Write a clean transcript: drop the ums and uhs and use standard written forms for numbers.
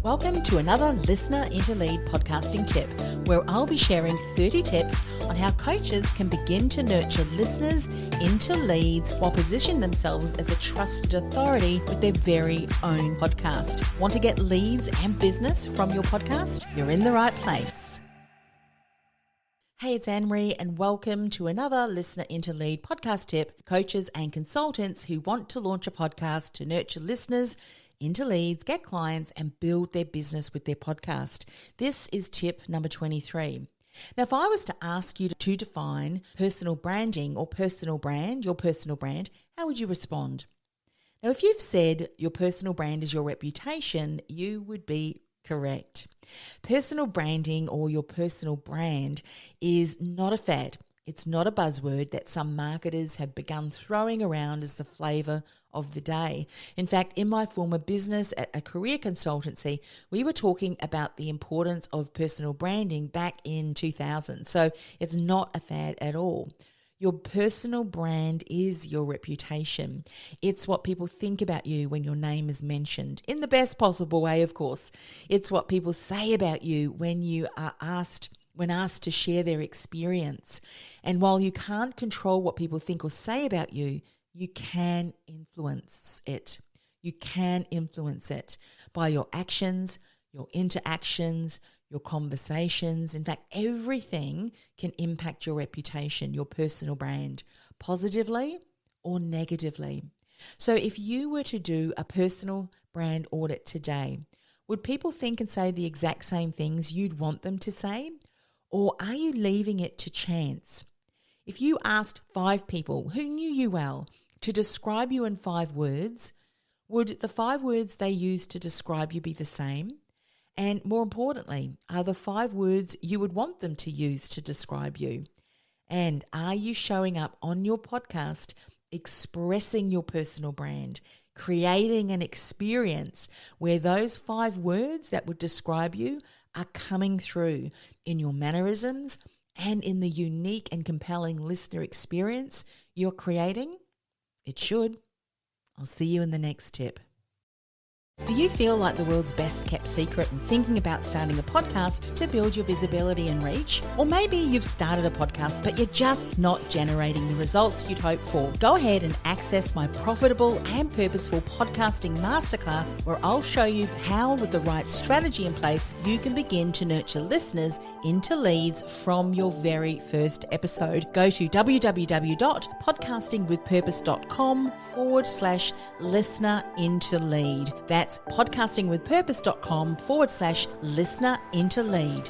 Welcome to another Listener into Lead podcasting tip, where I'll be sharing 30 tips on how coaches can begin to nurture listeners into leads while positioning themselves as a trusted authority with their very own podcast. Want to get leads and business from your podcast? You're in the right place. Hey, it's Anne-Marie and welcome to another Listener into Lead podcast tip for coaches and consultants who want to launch a podcast to nurture listeners into leads, get clients, and build their business with their podcast. This is tip number 23. Now, if I was to ask you to define personal branding or personal brand, your personal brand, how would you respond? Now, if you've said your personal brand is your reputation, you would be correct. Personal branding or your personal brand is not a fad. It's not a buzzword that some marketers have begun throwing around as the flavour of the day. In fact, in my former business at a career consultancy, we were talking about the importance of personal branding back in 2000. So it's not a fad at all. Your personal brand is your reputation. It's what people think about you when your name is mentioned, in the best possible way, of course. It's what people say about you when you are asked to share their experience. And while you can't control what people think or say about you, you can influence it. You can influence it by your actions, your interactions, your conversations. In fact, everything can impact your reputation, your personal brand, positively or negatively. So if you were to do a personal brand audit today, would people think and say the exact same things you'd want them to say? Or are you leaving it to chance? If you asked 5 people who knew you well to describe you in 5 words, would the 5 words they used to describe you be the same? And more importantly, are the 5 words you would want them to use to describe you? And are you showing up on your podcast expressing your personal brand, creating an experience where those 5 words that would describe you are coming through in your mannerisms and in the unique and compelling listener experience you're creating? It should. I'll see you in the next tip. Do you feel like the world's best kept secret and thinking about starting a podcast to build your visibility and reach? Or maybe you've started a podcast but you're just not generating the results you'd hope for. Go ahead and access my profitable and purposeful podcasting masterclass, where I'll show you how, with the right strategy in place, you can begin to nurture listeners into leads from your very first episode. Go to www.podcastingwithpurpose.com/listener into lead. That's podcastingwithpurpose.com/listener into lead.